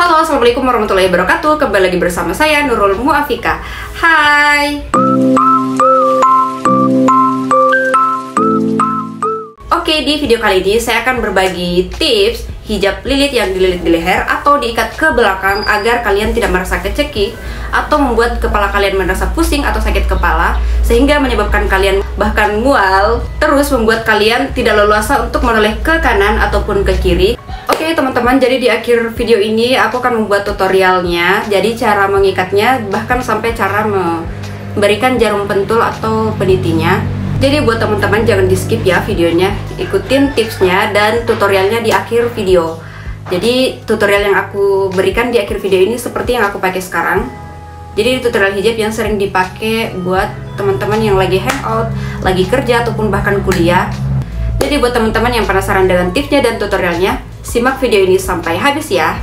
Halo, assalamualaikum warahmatullahi wabarakatuh. Kembali lagi bersama saya Nurul Muafika. Hai. Oke, di video kali ini saya akan berbagi tips hijab lilit yang dililit di leher atau diikat ke belakang agar kalian tidak merasa kecekik atau membuat kepala kalian merasa pusing atau sakit kepala sehingga menyebabkan kalian bahkan mual, terus membuat kalian tidak leluasa untuk menoleh ke kanan ataupun ke kiri. Oke teman-teman, jadi di akhir video ini aku akan membuat tutorialnya, jadi cara mengikatnya bahkan sampai cara memberikan jarum pentul atau penitinya. Jadi buat teman-teman jangan di skip ya videonya, ikutin tipsnya dan tutorialnya di akhir video. Jadi tutorial yang aku berikan di akhir video ini seperti yang aku pakai sekarang. Jadi tutorial hijab yang sering dipakai buat teman-teman yang lagi hangout, lagi kerja ataupun bahkan kuliah. Jadi buat teman-teman yang penasaran dengan tipsnya dan tutorialnya, simak video ini sampai habis ya.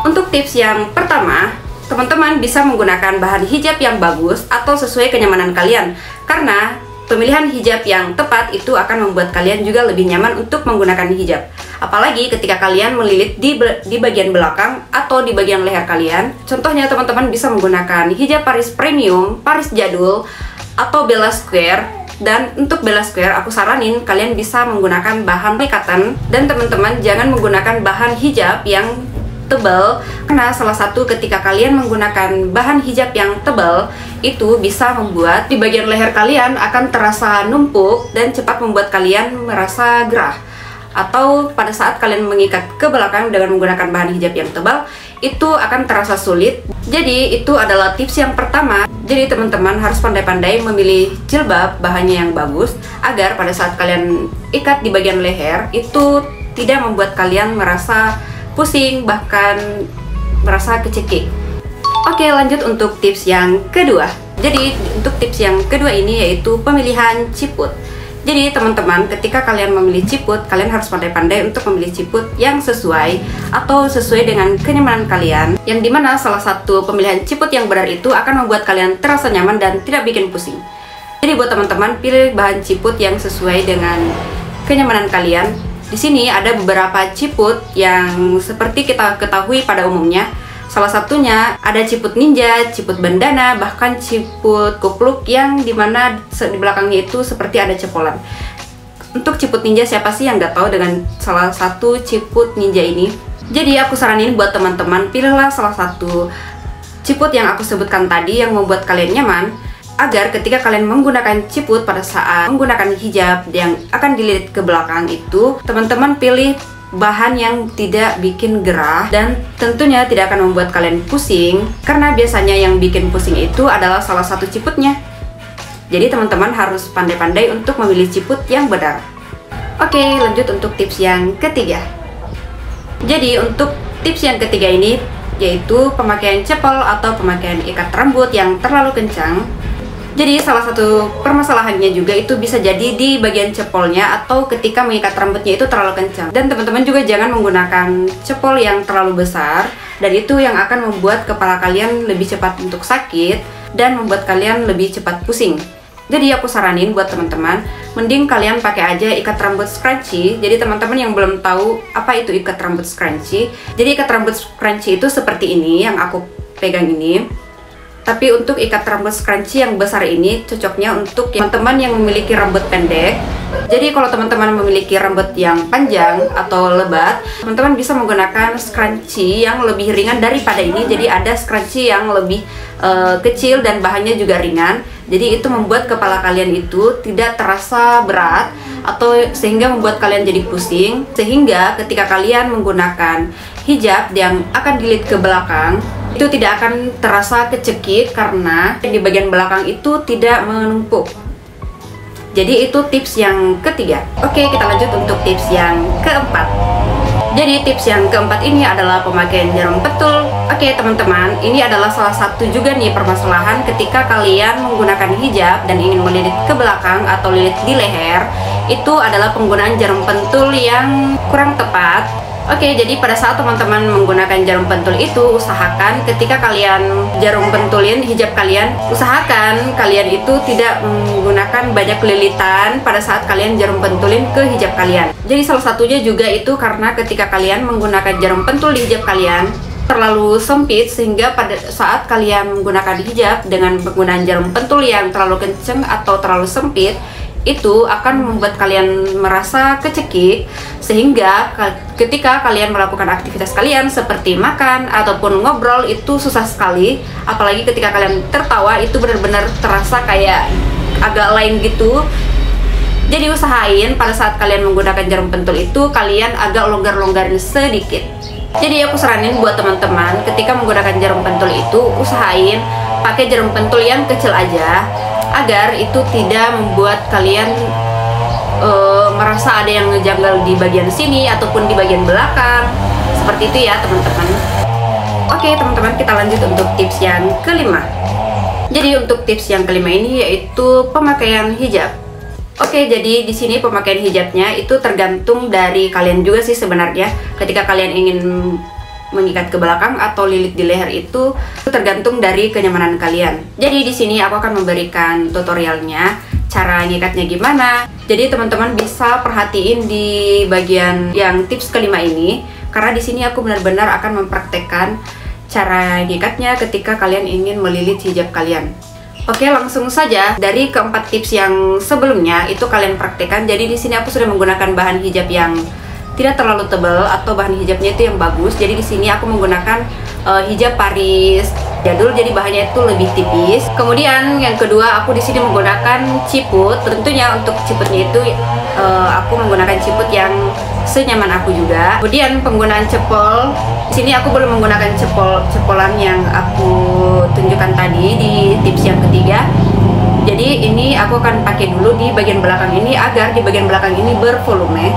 Untuk tips yang pertama, teman-teman bisa menggunakan bahan hijab yang bagus atau sesuai kenyamanan kalian, karena pemilihan hijab yang tepat itu akan membuat kalian juga lebih nyaman untuk menggunakan hijab. Apalagi ketika kalian melilit di bagian belakang atau di bagian leher kalian. Contohnya teman-teman bisa menggunakan hijab Paris Premium, Paris Jadul, atau Bella Square. Dan untuk Bella Square aku saranin kalian bisa menggunakan bahan cotton, dan teman-teman jangan menggunakan bahan hijab yang tebal, karena salah satu ketika kalian menggunakan bahan hijab yang tebal itu bisa membuat di bagian leher kalian akan terasa numpuk dan cepat membuat kalian merasa gerah. Atau pada saat kalian mengikat ke belakang dengan menggunakan bahan hijab yang tebal, itu akan terasa sulit. Jadi itu adalah tips yang pertama. Jadi teman-teman harus pandai-pandai memilih jilbab bahannya yang bagus agar pada saat kalian ikat di bagian leher itu tidak membuat kalian merasa pusing bahkan merasa kecekik. Oke, lanjut untuk tips yang kedua. Jadi untuk tips yang kedua ini yaitu pemilihan ciput. Jadi teman-teman ketika kalian memilih ciput, kalian harus pandai-pandai untuk memilih ciput yang sesuai atau sesuai dengan kenyamanan kalian, yang dimana salah satu pemilihan ciput yang benar itu akan membuat kalian terasa nyaman dan tidak bikin pusing. Jadi buat teman-teman, pilih bahan ciput yang sesuai dengan kenyamanan kalian. Di sini ada beberapa ciput yang seperti kita ketahui pada umumnya. Salah satunya ada ciput ninja, ciput bandana, bahkan ciput kupluk yang dimana di belakangnya itu seperti ada cepolan. Untuk ciput ninja, siapa sih yang nggak tahu dengan salah satu ciput ninja ini? Jadi aku saranin buat teman-teman, pilihlah salah satu ciput yang aku sebutkan tadi yang membuat kalian nyaman, agar ketika kalian menggunakan ciput pada saat menggunakan hijab yang akan dililit ke belakang itu, teman-teman pilih bahan yang tidak bikin gerah dan tentunya tidak akan membuat kalian pusing, karena biasanya yang bikin pusing itu adalah salah satu ciputnya. Jadi teman-teman harus pandai-pandai untuk memilih ciput yang benar. Oke, lanjut untuk tips yang ketiga. Jadi untuk tips yang ketiga ini yaitu pemakaian cepol atau pemakaian ikat rambut yang terlalu kencang. Jadi salah satu permasalahannya juga itu bisa jadi di bagian cepolnya atau ketika mengikat rambutnya itu terlalu kencang. Dan teman-teman juga jangan menggunakan cepol yang terlalu besar, dan itu yang akan membuat kepala kalian lebih cepat untuk sakit dan membuat kalian lebih cepat pusing. Jadi aku saranin buat teman-teman, mending kalian pakai aja ikat rambut scrunchie. Jadi teman-teman yang belum tahu apa itu ikat rambut scrunchie, jadi ikat rambut scrunchie itu seperti ini yang aku pegang ini. Tapi untuk ikat rambut scrunchie yang besar ini cocoknya untuk teman-teman yang memiliki rambut pendek. Jadi kalau teman-teman memiliki rambut yang panjang atau lebat, teman-teman bisa menggunakan scrunchie yang lebih ringan daripada ini. Jadi ada scrunchie yang lebih kecil dan bahannya juga ringan. Jadi itu membuat kepala kalian itu tidak terasa berat atau sehingga membuat kalian jadi pusing. Sehingga ketika kalian menggunakan hijab yang akan dililit ke belakang, itu tidak akan terasa kecekik karena di bagian belakang itu tidak menumpuk. Jadi itu tips yang ketiga. Oke, kita lanjut untuk tips yang keempat. Jadi tips yang keempat ini adalah pemakaian jarum pentul. Oke teman-teman, ini adalah salah satu juga nih permasalahan ketika kalian menggunakan hijab dan ingin melilit ke belakang atau lilit di leher. Itu adalah penggunaan jarum pentul yang kurang tepat Oke, jadi pada saat teman-teman menggunakan jarum pentul itu, usahakan ketika kalian jarum pentulin hijab kalian, usahakan kalian itu tidak menggunakan banyak lilitan pada saat kalian jarum pentulin ke hijab kalian. Jadi salah satunya juga itu karena ketika kalian menggunakan jarum pentul di hijab kalian terlalu sempit, sehingga pada saat kalian menggunakan hijab dengan penggunaan jarum pentul yang terlalu kenceng atau terlalu sempit, itu akan membuat kalian merasa kecekik, sehingga ketika kalian melakukan aktivitas kalian seperti makan ataupun ngobrol itu susah sekali. Apalagi ketika kalian tertawa itu benar-benar terasa kayak agak lain gitu. Jadi usahain pada saat kalian menggunakan jarum pentul itu kalian agak longgar-longgarin sedikit. Jadi aku saranin buat teman-teman ketika menggunakan jarum pentul itu usahain pakai jarum pentul yang kecil aja, agar itu tidak membuat kalian merasa ada yang ngejanggal di bagian sini ataupun di bagian belakang. Seperti itu ya teman-teman. Oke teman-teman, kita lanjut untuk tips yang kelima. Jadi untuk tips yang kelima ini yaitu pemakaian hijab. Oke, jadi di sini pemakaian hijabnya itu tergantung dari kalian juga sih sebenarnya. Ketika kalian ingin mengikat ke belakang atau lilit di leher itu tergantung dari kenyamanan kalian. Jadi di sini aku akan memberikan tutorialnya, cara ngikatnya gimana. Jadi teman-teman bisa perhatiin di bagian yang tips kelima ini, karena di sini aku benar-benar akan mempraktekkan cara ngikatnya ketika kalian ingin melilit hijab kalian. Oke, langsung saja dari keempat tips yang sebelumnya itu kalian praktekkan. Jadi di sini aku sudah menggunakan bahan hijab yang tidak terlalu tebal atau bahan hijabnya itu yang bagus. Jadi di sini aku menggunakan hijab Paris jadul, jadi bahannya itu lebih tipis. Kemudian yang kedua, aku di sini menggunakan ciput. Tentunya untuk ciputnya itu aku menggunakan ciput yang senyaman aku juga. Kemudian penggunaan cepol. Di sini aku belum menggunakan cepolan yang aku tunjukkan tadi di tips yang ketiga. Jadi ini aku akan pakai dulu di bagian belakang ini agar di bagian belakang ini bervolume.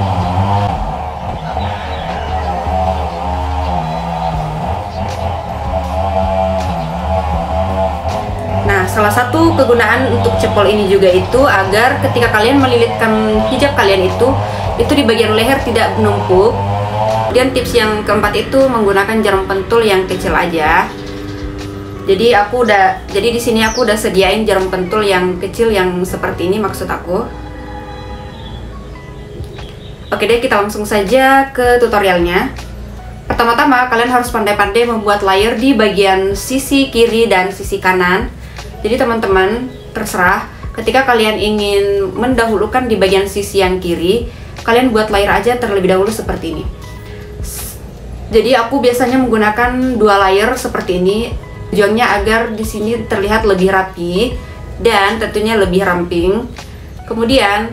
Nah, salah satu kegunaan untuk cepol ini juga itu agar ketika kalian melilitkan hijab kalian itu di bagian leher tidak menumpuk. Kemudian tips yang keempat itu menggunakan jarum pentul yang kecil aja. Jadi di sini aku udah sediain jarum pentul yang kecil yang seperti ini maksud aku. Oke deh, kita langsung saja ke tutorialnya. Pertama-tama kalian harus pandai-pandai membuat layer di bagian sisi kiri dan sisi kanan. Jadi teman-teman terserah, ketika kalian ingin mendahulukan di bagian sisi yang kiri, kalian buat layer aja terlebih dahulu seperti ini. Jadi aku biasanya menggunakan 2 layer seperti ini. Tujuannya agar di sini terlihat lebih rapi dan tentunya lebih ramping. Kemudian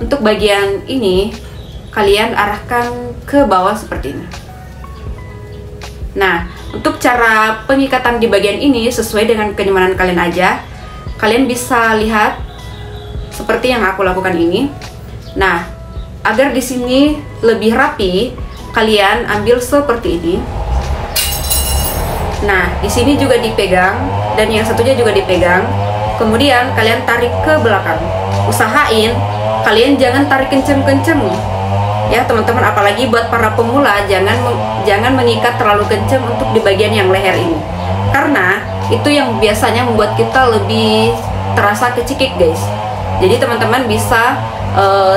untuk bagian ini kalian arahkan ke bawah seperti ini. Nah, untuk cara pengikatan di bagian ini sesuai dengan kenyamanan kalian aja. Kalian bisa lihat seperti yang aku lakukan ini. Nah, agar di sini lebih rapi, kalian ambil seperti ini. Nah, di sini juga dipegang dan yang satunya juga dipegang. Kemudian kalian tarik ke belakang. Usahain kalian jangan tarik kenceng-kenceng. Ya, teman-teman, apalagi buat para pemula jangan mengikat terlalu kenceng untuk di bagian yang leher ini. Karena itu yang biasanya membuat kita lebih terasa kecekik, guys. Jadi teman-teman bisa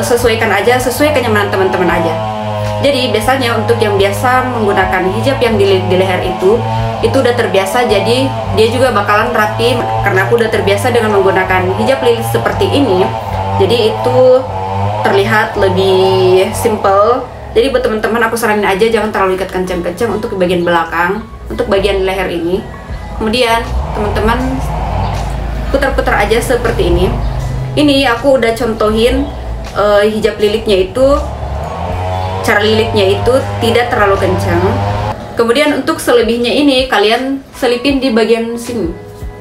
sesuaikan aja, sesuai kenyamanan teman-teman aja. Jadi biasanya untuk yang biasa menggunakan hijab yang di leher itu udah terbiasa, jadi dia juga bakalan rapi. Karena aku udah terbiasa dengan menggunakan hijab lilit seperti ini, jadi itu terlihat lebih simple. Jadi buat teman-teman aku saranin aja jangan terlalu ikat kencang-kencang untuk bagian belakang, untuk bagian leher ini. Kemudian teman-teman putar-putar aja seperti ini. Ini aku udah contohin hijab lilitnya itu, cara lilitnya itu tidak terlalu kencang. Kemudian untuk selebihnya ini kalian selipin di bagian sini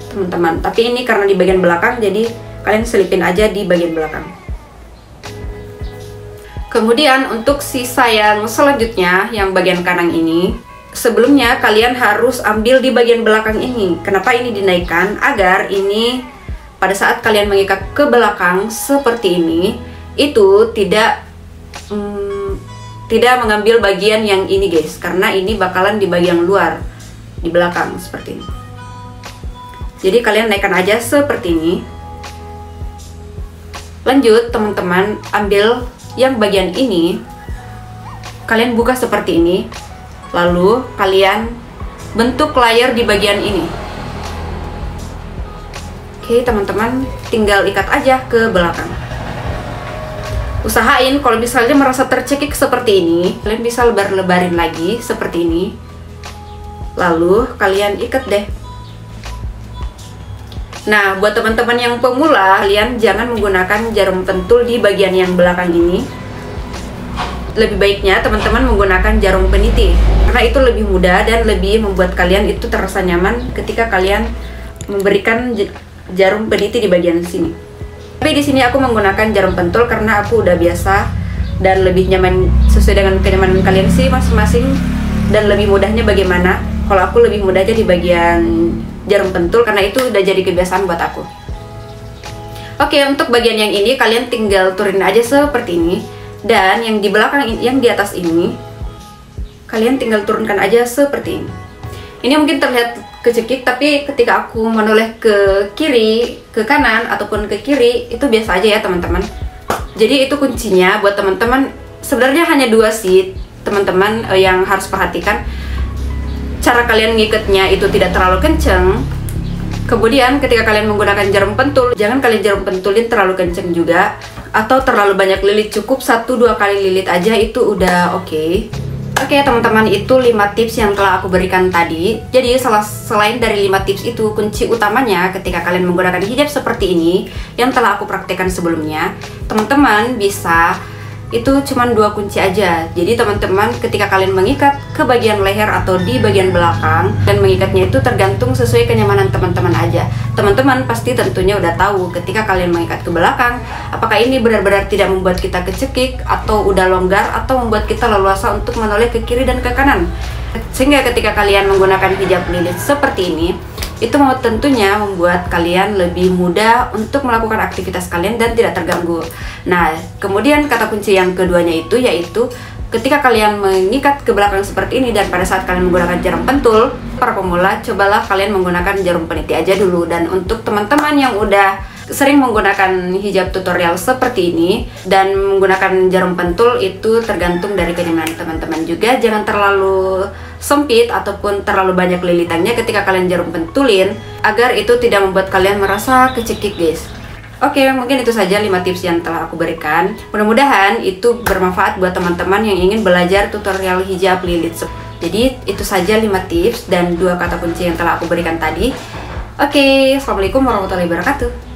teman-teman, tapi ini karena di bagian belakang jadi kalian selipin aja di bagian belakang. Kemudian untuk sisa yang selanjutnya yang bagian kanan ini, sebelumnya kalian harus ambil di bagian belakang ini. Kenapa ini dinaikkan? Agar ini pada saat kalian mengikat ke belakang seperti ini itu tidak tidak mengambil bagian yang ini guys, karena ini bakalan di bagian luar, di belakang seperti ini. Jadi kalian naikkan aja seperti ini. Lanjut teman-teman, ambil yang bagian ini, kalian buka seperti ini, lalu kalian bentuk layar di bagian ini. Oke teman-teman, tinggal ikat aja ke belakang. Usahain kalau misalnya merasa tercekik seperti ini, kalian bisa lebar-lebarin lagi seperti ini, lalu kalian ikat deh. Nah, buat teman-teman yang pemula, kalian jangan menggunakan jarum pentul di bagian yang belakang ini. Lebih baiknya teman-teman menggunakan jarum peniti, karena itu lebih mudah dan lebih membuat kalian itu terasa nyaman ketika kalian memberikan jarum peniti di bagian sini. Tapi di sini aku menggunakan jarum pentul karena aku udah biasa dan lebih nyaman sesuai dengan kenyamanan kalian sih masing-masing. Dan lebih mudahnya bagaimana? Kalau aku lebih mudahnya di bagian jarum pentul karena itu udah jadi kebiasaan buat aku. Oke, untuk bagian yang ini kalian tinggal turunin aja seperti ini. Dan yang di belakang, yang di atas ini, kalian tinggal turunkan aja seperti ini. Ini mungkin terlihat kecekik, tapi ketika aku menoleh ke kiri, ke kanan, ataupun ke kiri, itu biasa aja ya teman-teman. Jadi itu kuncinya buat teman-teman. Sebenarnya hanya dua sih teman-teman yang harus perhatikan. Cara kalian ngikatnya itu tidak terlalu kenceng. Kemudian ketika kalian menggunakan jarum pentul, jangan kalian jarum pentulin terlalu kenceng juga, atau terlalu banyak lilit. Cukup 1-2 kali lilit aja itu udah oke. Oke teman-teman, itu 5 tips yang telah aku berikan tadi. Jadi selain dari 5 tips itu, kunci utamanya ketika kalian menggunakan hijab seperti ini yang telah aku praktekkan sebelumnya, teman-teman bisa itu cuma 2 kunci aja. Jadi teman-teman ketika kalian mengikat ke bagian leher atau di bagian belakang, dan mengikatnya itu tergantung sesuai kenyamanan teman-teman aja. Teman-teman pasti tentunya udah tahu ketika kalian mengikat ke belakang, apakah ini benar-benar tidak membuat kita kecekik, atau udah longgar, atau membuat kita leluasa untuk menoleh ke kiri dan ke kanan. Sehingga ketika kalian menggunakan hijab lilit seperti ini, itu tentunya membuat kalian lebih mudah untuk melakukan aktivitas kalian dan tidak terganggu. Nah, kemudian kata kunci yang keduanya itu yaitu ketika kalian mengikat ke belakang seperti ini dan pada saat kalian menggunakan jarum pentul, para pemula cobalah kalian menggunakan jarum peniti aja dulu. Dan untuk teman-teman yang udah sering menggunakan hijab tutorial seperti ini dan menggunakan jarum pentul, itu tergantung dari kenyamanan teman-teman juga. Jangan terlalu sempit ataupun terlalu banyak lilitannya ketika kalian jarum pentulin, agar itu tidak membuat kalian merasa kecekik guys. Oke, mungkin itu saja 5 tips yang telah aku berikan. Mudah-mudahan itu bermanfaat buat teman-teman yang ingin belajar tutorial hijab lilit. Jadi itu saja 5 tips dan 2 kata kunci yang telah aku berikan tadi. Oke, assalamualaikum warahmatullahi wabarakatuh.